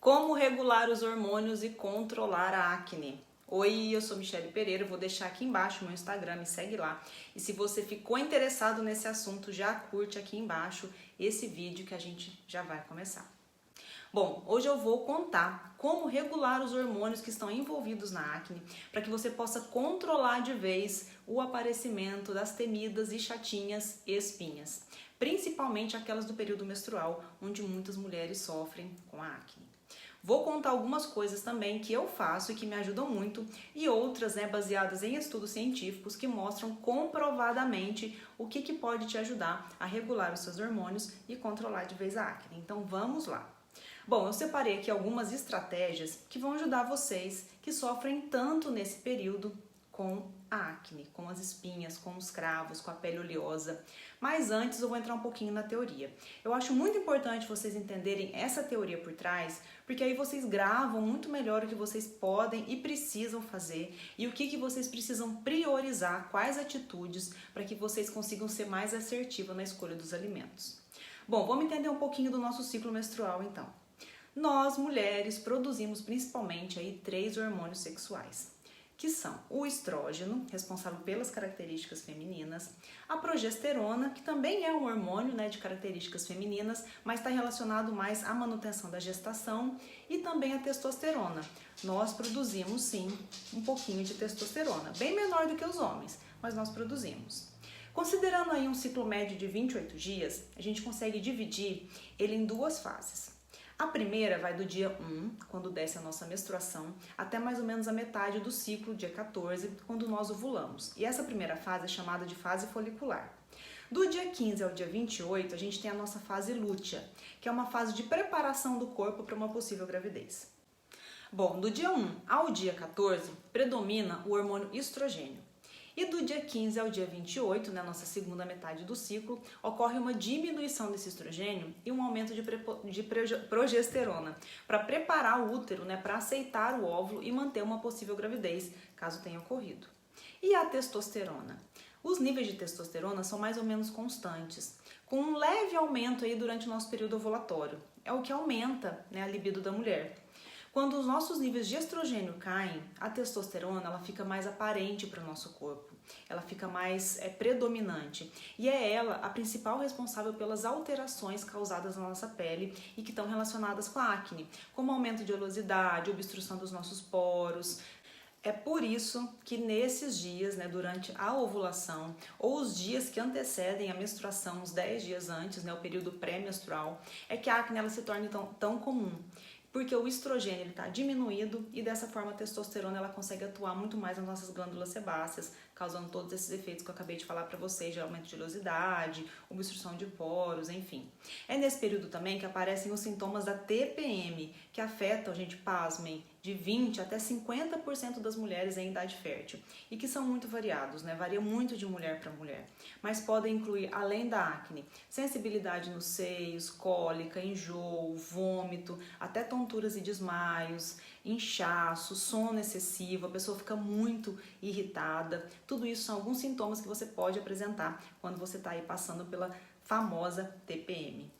Como regular os hormônios e controlar a acne? Oi, eu sou Michele Pereira, vou deixar aqui embaixo o meu Instagram, me segue lá. E se você ficou interessado nesse assunto, já curte aqui embaixo esse vídeo que a gente já vai começar. Bom, hoje eu vou contar como regular os hormônios que estão envolvidos na acne para que você possa controlar de vez o aparecimento das temidas e chatinhas espinhas, principalmente aquelas do período menstrual, onde muitas mulheres sofrem com a acne. Vou contar algumas coisas também que eu faço e que me ajudam muito e outras, baseadas em estudos científicos que mostram comprovadamente o que pode te ajudar a regular os seus hormônios e controlar de vez a acne. Então vamos lá. Bom, eu separei aqui algumas estratégias que vão ajudar vocês que sofrem tanto nesse período com a acne, com as espinhas, com os cravos, com a pele oleosa. Mas antes eu vou entrar um pouquinho na teoria. Eu acho muito importante vocês entenderem essa teoria por trás, porque aí vocês gravam muito melhor o que vocês podem e precisam fazer e o que vocês precisam priorizar, quais atitudes para que vocês consigam ser mais assertivos na escolha dos alimentos. Bom, vamos entender um pouquinho do nosso ciclo menstrual então. Nós, mulheres, produzimos principalmente aí 3 hormônios sexuais, que são o estrógeno, responsável pelas características femininas, a progesterona, que também é um hormônio de características femininas, mas está relacionado mais à manutenção da gestação, e também a testosterona. Nós produzimos sim um pouquinho de testosterona, bem menor do que os homens, mas nós produzimos. Considerando aí um ciclo médio de 28 dias, a gente consegue dividir ele em 2 fases. A primeira vai do dia 1, quando desce a nossa menstruação, até mais ou menos a metade do ciclo, dia 14, quando nós ovulamos. E essa primeira fase é chamada de fase folicular. Do dia 15 ao dia 28, a gente tem a nossa fase lútea, que é uma fase de preparação do corpo para uma possível gravidez. Bom, do dia 1 ao dia 14, predomina o hormônio estrogênio. E do dia 15 ao dia 28, nossa segunda metade do ciclo, ocorre uma diminuição desse estrogênio e um aumento de progesterona para preparar o útero, para aceitar o óvulo e manter uma possível gravidez, caso tenha ocorrido. E a testosterona? Os níveis de testosterona são mais ou menos constantes, com um leve aumento aí durante o nosso período ovulatório. É o que aumenta a libido da mulher. Quando os nossos níveis de estrogênio caem, a testosterona ela fica mais aparente para o nosso corpo, ela fica mais predominante e é ela a principal responsável pelas alterações causadas na nossa pele e que estão relacionadas com a acne, como aumento de oleosidade, obstrução dos nossos poros. É por isso que nesses dias, durante a ovulação ou os dias que antecedem a menstruação, uns 10 dias antes, o período pré-menstrual, é que a acne ela se torna tão comum. Porque o estrogênio está diminuído e dessa forma a testosterona ela consegue atuar muito mais nas nossas glândulas sebáceas, causando todos esses efeitos que eu acabei de falar para vocês, de aumento de oleosidade, obstrução de poros, enfim. É nesse período também que aparecem os sintomas da TPM, que afetam, gente, pasmem, de 20% até 50% das mulheres em idade fértil e que são muito variados, varia muito de mulher para mulher, mas podem incluir, além da acne, sensibilidade nos seios, cólica, enjoo, vômito, até tonturas e desmaios, inchaço, sono excessivo, a pessoa fica muito irritada. Tudo isso são alguns sintomas que você pode apresentar quando você está aí passando pela famosa TPM.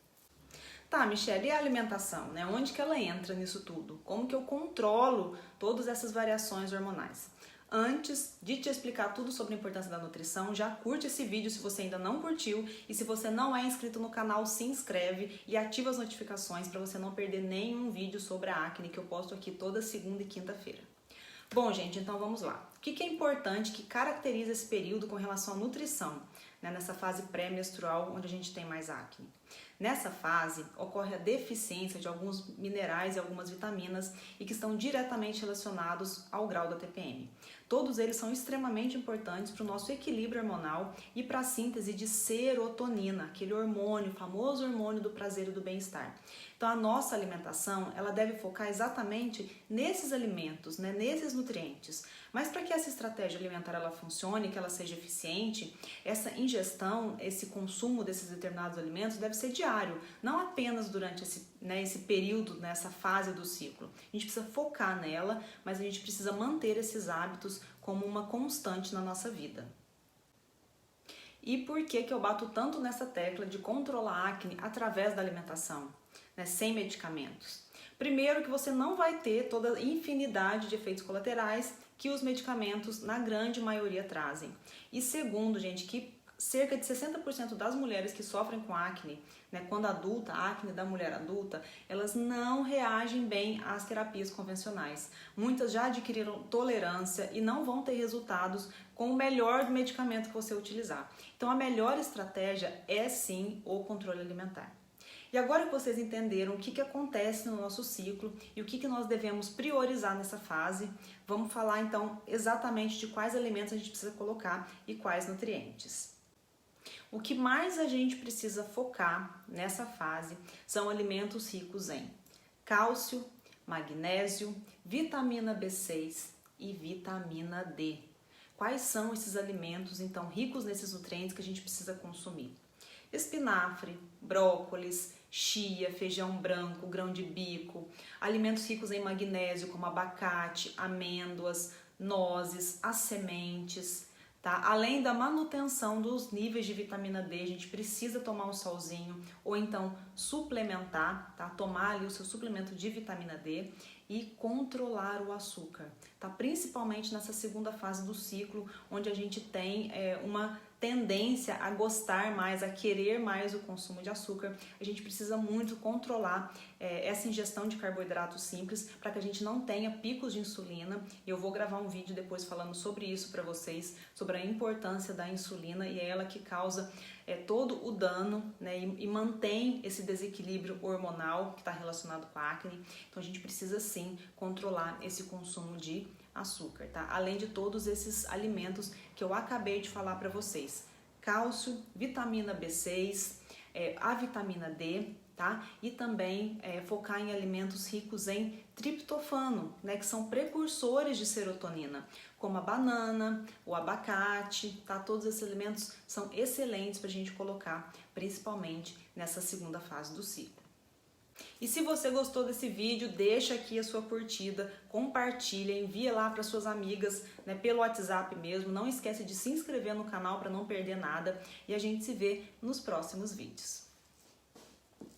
Tá, Michele, e a alimentação, Onde que ela entra nisso tudo? Como que eu controlo todas essas variações hormonais? Antes de te explicar tudo sobre a importância da nutrição, já curte esse vídeo se você ainda não curtiu e se você não é inscrito no canal, se inscreve e ativa as notificações para você não perder nenhum vídeo sobre a acne que eu posto aqui toda segunda e quinta-feira. Bom, gente, então vamos lá. O que é importante, que caracteriza esse período com relação à nutrição, nessa fase pré-menstrual onde a gente tem mais acne? Nessa fase, ocorre a deficiência de alguns minerais e algumas vitaminas e que estão diretamente relacionados ao grau da TPM. Todos eles são extremamente importantes para o nosso equilíbrio hormonal e para a síntese de serotonina, aquele hormônio, o famoso hormônio do prazer e do bem-estar. Então a nossa alimentação, ela deve focar exatamente nesses alimentos, nesses nutrientes. Mas para que essa estratégia alimentar ela funcione, que ela seja eficiente, essa ingestão, esse consumo desses determinados alimentos deve ser diário, não apenas durante esse período, nessa fase do ciclo. A gente precisa focar nela, mas a gente precisa manter esses hábitos como uma constante na nossa vida. E por que eu bato tanto nessa tecla de controlar a acne através da alimentação, sem medicamentos? Primeiro, que você não vai ter toda a infinidade de efeitos colaterais que os medicamentos, na grande maioria, trazem. E segundo, gente, que cerca de 60% das mulheres que sofrem com acne, né, quando adulta, a acne da mulher adulta, elas não reagem bem às terapias convencionais. Muitas já adquiriram tolerância e não vão ter resultados com o melhor medicamento que você utilizar. Então, a melhor estratégia é sim o controle alimentar. E agora que vocês entenderam o que acontece no nosso ciclo e o que nós devemos priorizar nessa fase, vamos falar então exatamente de quais alimentos a gente precisa colocar e quais nutrientes. O que mais a gente precisa focar nessa fase são alimentos ricos em cálcio, magnésio, vitamina B6 e vitamina D. Quais são esses alimentos, então, ricos nesses nutrientes que a gente precisa consumir? Espinafre, brócolis, chia, feijão branco, grão de bico, alimentos ricos em magnésio como abacate, amêndoas, nozes, as sementes. Tá? Além da manutenção dos níveis de vitamina D, a gente precisa tomar um solzinho ou então suplementar, tá? Tomar ali o seu suplemento de vitamina D e controlar o açúcar, tá? Principalmente nessa segunda fase do ciclo, onde a gente tem uma tendência a gostar mais, a querer mais o consumo de açúcar. A gente precisa muito controlar essa ingestão de carboidratos simples para que a gente não tenha picos de insulina. Eu vou gravar um vídeo depois falando sobre isso para vocês, sobre a importância da insulina, e é ela que causa todo o dano, né, e mantém esse desequilíbrio hormonal que está relacionado com a acne. Então a gente precisa sim controlar esse consumo de açúcar, tá? Além de todos esses alimentos que eu acabei de falar para vocês: cálcio, vitamina B6, a vitamina D, tá? E também focar em alimentos ricos em triptofano, né? Que são precursores de serotonina, como a banana, o abacate, tá? Todos esses alimentos são excelentes para a gente colocar, principalmente nessa segunda fase do ciclo. E se você gostou desse vídeo, deixa aqui a sua curtida, compartilha, envia lá para suas amigas, né, pelo WhatsApp mesmo. Não esquece de se inscrever no canal para não perder nada e a gente se vê nos próximos vídeos.